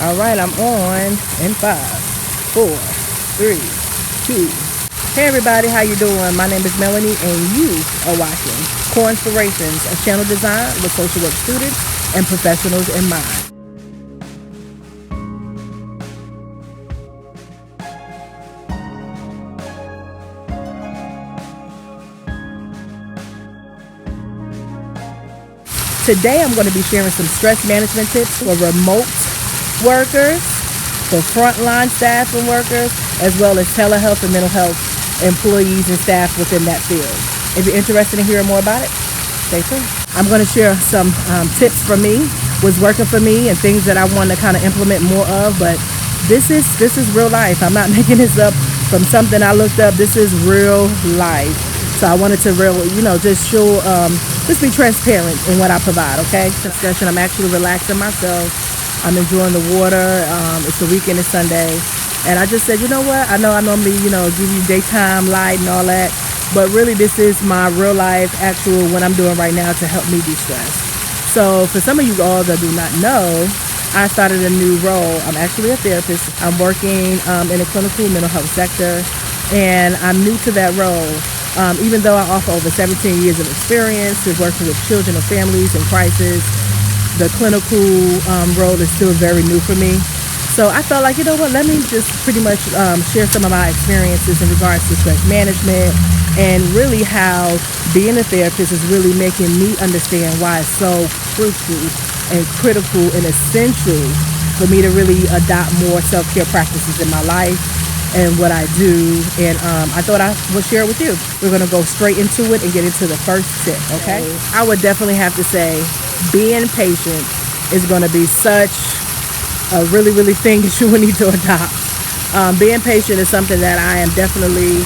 All right, I'm on in 5, 4, 3, 2. Hey everybody, how you doing? My name is Melanie and you are watching Core Inspirations, a channel designed with social work students and professionals in mind. Today I'm going to be sharing some stress management tips for remote workers, for frontline staff and workers, as well as telehealth and mental health employees and staff within that field. If you're interested in hearing more about it, stay tuned. I'm going to share some tips for me, what's working for me, and things that I want to kind of implement more of. But this is real life. I'm not making this up from something I looked up. This is real life. So I wanted to just show, just be transparent in what I provide. Okay, discussion. I'm actually relaxing myself. I'm enjoying the water. It's the weekend, it's Sunday. And I just said, you know what? I know I normally, give you daytime light and all that. But really, this is my real life, actual, what I'm doing right now to help me de-stress. So for some of you all that do not know, I started a new role. I'm actually a therapist. I'm working in the clinical mental health sector. And I'm new to that role. Even though I offer over 17 years of experience in working with children and families in crisis, the clinical role is still very new for me. So I felt like, you know what, let me just pretty much share some of my experiences in regards to stress management and really how being a therapist is really making me understand why it's so crucial and critical and essential for me to really adopt more self-care practices in my life and what I do. And I thought I would share it with you. We're going to go straight into it and get into the first tip, okay? I would definitely have to say being patient is going to be such a really thing that you will need to adopt. Being patient is something that I am definitely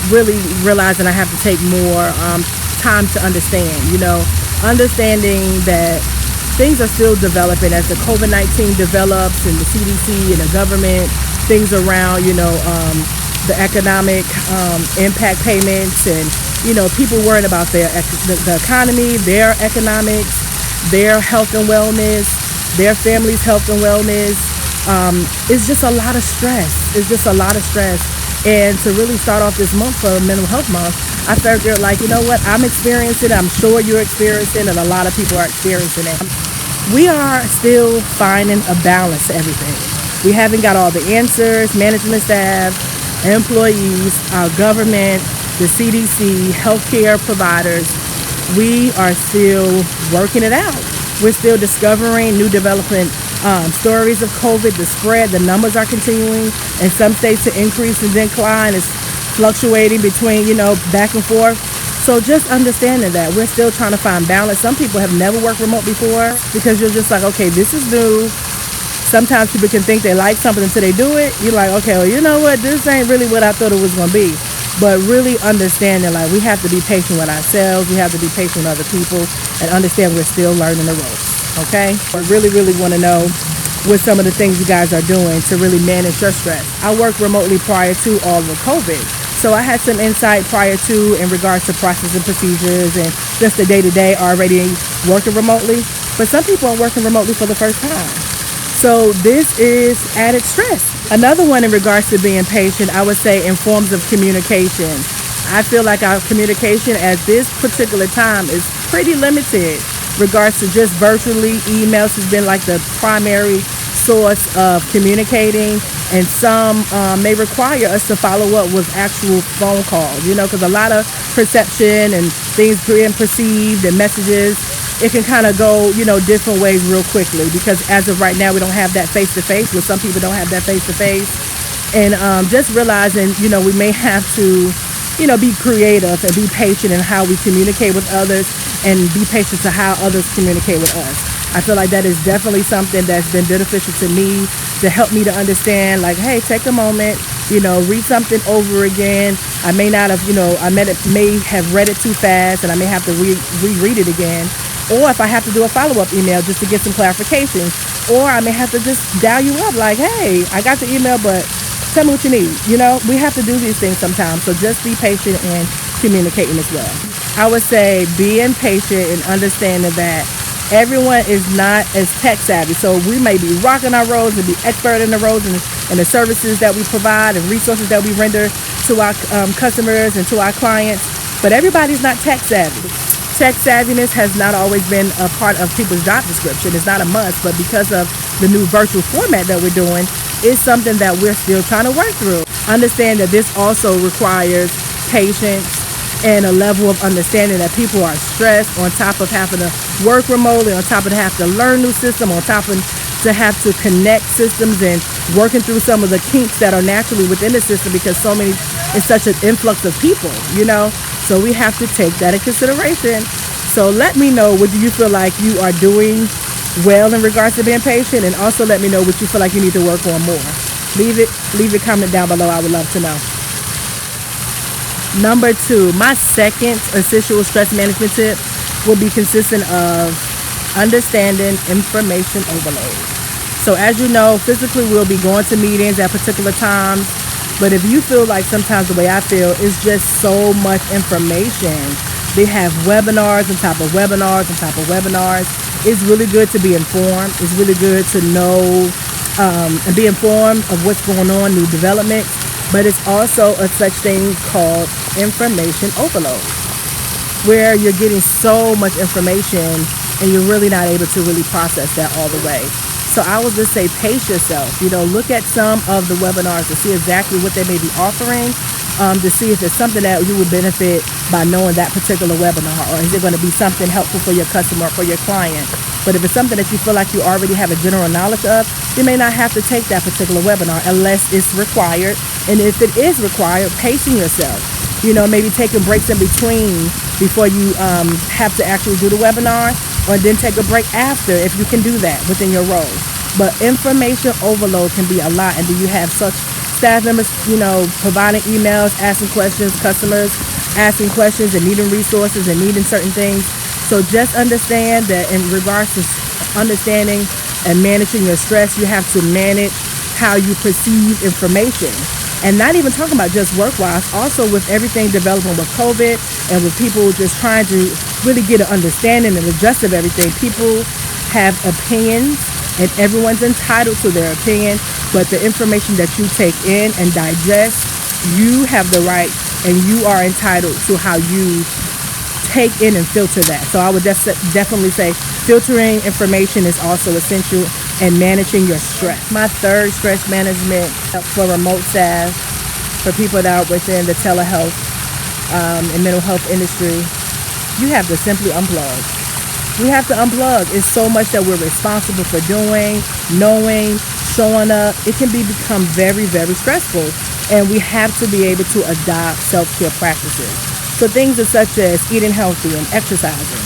really realizing I have to take more time to understand. Understanding that things are still developing as the COVID-19 develops and the CDC and the government, things around, the economic impact payments and, people worrying about the economy, their economics, their health and wellness, their family's health and wellness. It's just a lot of stress. It's just a lot of stress. And to really start off this month for Mental Health Month, I figured I'm experiencing it. I'm sure you're experiencing it, and a lot of people are experiencing it. We are still finding a balance to everything. We haven't got all the answers. Management staff, employees, our government, the CDC, healthcare providers, we are still working it out. We're still discovering new development stories of COVID, the spread, the numbers are continuing. In some states, the increase and decline is fluctuating between, back and forth. So just understanding that we're still trying to find balance. Some people have never worked remote before because you're just like, okay, this is new. Sometimes people can think they like something until they do it. You're like, okay, well, you know what? This ain't really what I thought it was going to be. But really understanding, we have to be patient with ourselves. We have to be patient with other people and understand we're still learning the ropes, okay? I really want to know what some of the things you guys are doing to really manage your stress. I worked remotely prior to all of COVID. So I had some insight prior to in regards to processes and procedures and just the day-to-day already working remotely. But some people are working remotely for the first time. So this is added stress. Another one in regards to being patient, I would say in forms of communication. I feel like our communication at this particular time is pretty limited. Regards to just virtually, emails has been like the primary source of communicating, and some may require us to follow up with actual phone calls, because a lot of perception and things being perceived and messages, it can kind of go, different ways real quickly, because as of right now, we don't have that face-to-face, where some people don't have that face-to-face. And just realizing, we may have to, be creative and be patient in how we communicate with others and be patient to how others communicate with us. I feel like that is definitely something that's been beneficial to me to help me to understand, hey, take a moment, read something over again. I may not have, may have read it too fast and I may have to reread it again. Or if I have to do a follow-up email just to get some clarifications, or I may have to just dial you up hey, I got the email, but tell me what you need. We have to do these things sometimes. So just be patient and communicating as well. I would say being patient and understanding that everyone is not as tech savvy. So we may be rocking our roles and be expert in the roles and the services that we provide and resources that we render to our customers and to our clients, but everybody's not tech savvy. Tech savviness has not always been a part of people's job description. It's not a must, but because of the new virtual format that we're doing, it's something that we're still trying to work through. Understand that this also requires patience and a level of understanding that people are stressed, on top of having to work remotely, on top of have to learn new system, on top of to have to connect systems and working through some of the kinks that are naturally within the system, because it's such an influx of people, so we have to take that in consideration. So let me know, what do you feel like you are doing well in regards to being patient, and also let me know what you feel like you need to work on more. Leave a comment down below. I would love to know. Number 2, my second essential stress management tip will be consistent of understanding information overload. So as you know, physically we'll be going to meetings at particular times, but if you feel like sometimes the way I feel is just so much information, they have webinars on top of webinars on top of webinars. It's really good to be informed. It's really good to know and be informed of what's going on, new developments, but it's also a such thing called information overload, where you're getting so much information and you're really not able to really process that all the way. So I would just say pace yourself. Look at some of the webinars to see exactly what they may be offering, to see if it's something that you would benefit by knowing that particular webinar, or is it going to be something helpful for your customer or for your client. But if it's something that you feel like you already have a general knowledge of, you may not have to take that particular webinar unless it's required. And if it is required, pacing yourself. Maybe taking breaks in between before you have to actually do the webinar, or then take a break after if you can do that within your role. But information overload can be a lot, and then you have such staff members, providing emails, asking questions, customers asking questions and needing resources and needing certain things. So just understand that in regards to understanding and managing your stress, you have to manage how you perceive information. And not even talking about just work-wise, also with everything developing with COVID and with people just trying to really get an understanding and adjust of everything. People have opinions and everyone's entitled to their opinion, but the information that you take in and digest, you have the right and you are entitled to how you take in and filter that. So I would definitely say filtering information is also essential, and managing your stress. My third stress management for remote staff, for people that are within the telehealth and mental health industry, you have to simply unplug. We have to unplug. It's so much that we're responsible for doing, knowing, showing up. It can become very, very stressful, and we have to be able to adopt self-care practices. So things are such as eating healthy and exercising,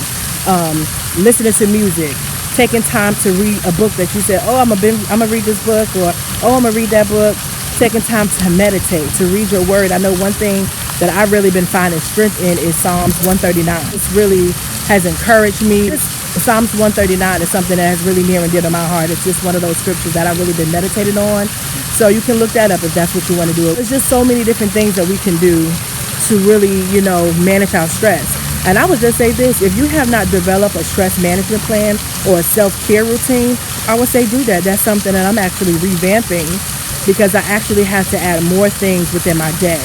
listening to music, taking time to read a book that you said, I'm gonna read this book, or I'm gonna read that book. Taking time to meditate, to read your word. I know one thing that I've really been finding strength in is Psalms 139. This really has encouraged me. Psalms 139 is something that has really near and dear to my heart. It's just one of those scriptures that I've really been meditating on. So you can look that up if that's what you want to do. There's just so many different things that we can do to really, manage our stress. And I would just say this, if you have not developed a stress management plan or a self-care routine, I would say do that. That's something that I'm actually revamping, because I actually have to add more things within my day.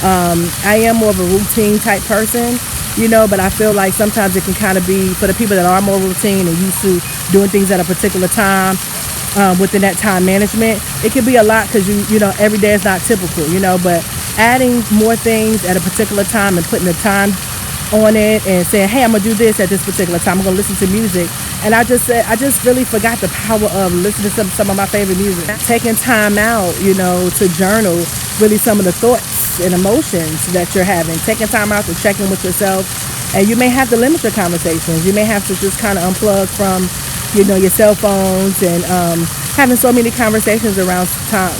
I am more of a routine type person, but I feel like sometimes it can kind of be, for the people that are more routine and used to doing things at a particular time, within that time management, it can be a lot, because every day is not typical, but adding more things at a particular time and putting the time on it and saying, hey, I'm gonna do this at this particular time, I'm gonna listen to music. And I just really forgot the power of listening to some of my favorite music. Taking time out, to journal really some of the thoughts and emotions that you're having. Taking time out to check in with yourself. And you may have to limit your conversations. You may have to just kind of unplug from, your cell phones, and having so many conversations around time,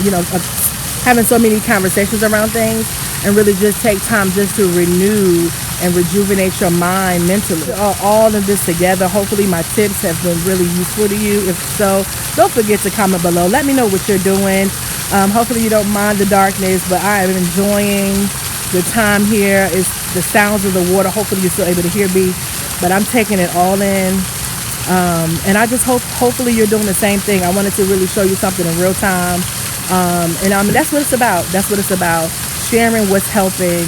having so many conversations around things, and really just take time just to renew and rejuvenate your mind mentally. All of this together, hopefully my tips have been really useful to you. If so, don't forget to comment below. Let me know what you're doing. Hopefully you don't mind the darkness, but I am enjoying the time here. It's the sounds of the water. Hopefully you're still able to hear me, but I'm taking it all in. And I just hopefully you're doing the same thing. I wanted to really show you something in real time. That's what it's about. That's what it's about. Sharing what's helping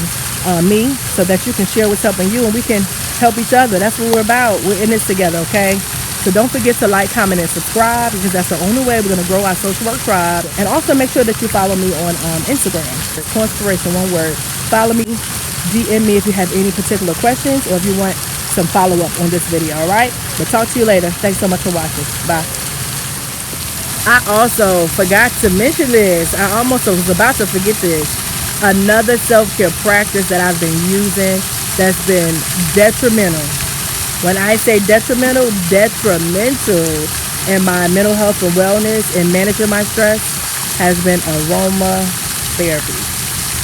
me so that you can share what's helping you and we can help each other. That's what we're about. We're in this together, okay? So don't forget to like, comment, and subscribe because that's the only way we're going to grow our social work tribe. And also make sure that you follow me on Instagram. Coreinspiration, one word. Follow me, DM me if you have any particular questions or if you want some follow-up on this video, all right? But talk to you later. Thanks so much for watching. Bye. I also forgot to mention this. I almost was about to forget this. Another self-care practice that I've been using that's been detrimental. When I say detrimental in my mental health and wellness and managing my stress has been aromatherapy.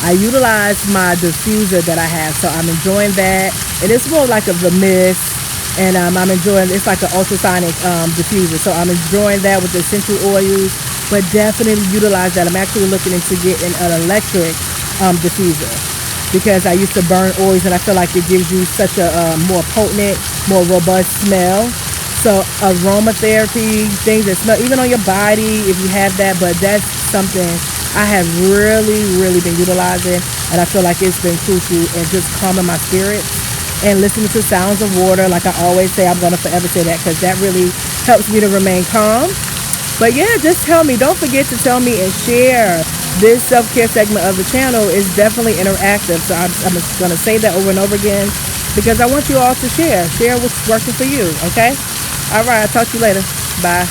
I utilize my diffuser that I have, so I'm enjoying that. And it's more like a mist, and I'm enjoying, it's like an ultrasonic diffuser. So I'm enjoying that with the essential oils, but definitely utilize that. I'm actually looking into getting an electric diffuser because I used to burn oils and I feel like it gives you such a more potent, more robust smell. So aromatherapy, things that smell, even on your body if you have that, but that's something I have really been utilizing, and I feel like it's been crucial in just calming my spirits and listening to sounds of water. Like I always say, I'm going to forever say that because that really helps me to remain calm. But yeah, just tell me, don't forget to tell me and share. This self-care segment of the channel is definitely interactive, so I'm just going to say that over and over again because I want you all to share what's working for you, okay? All right, I'll talk to you later. Bye.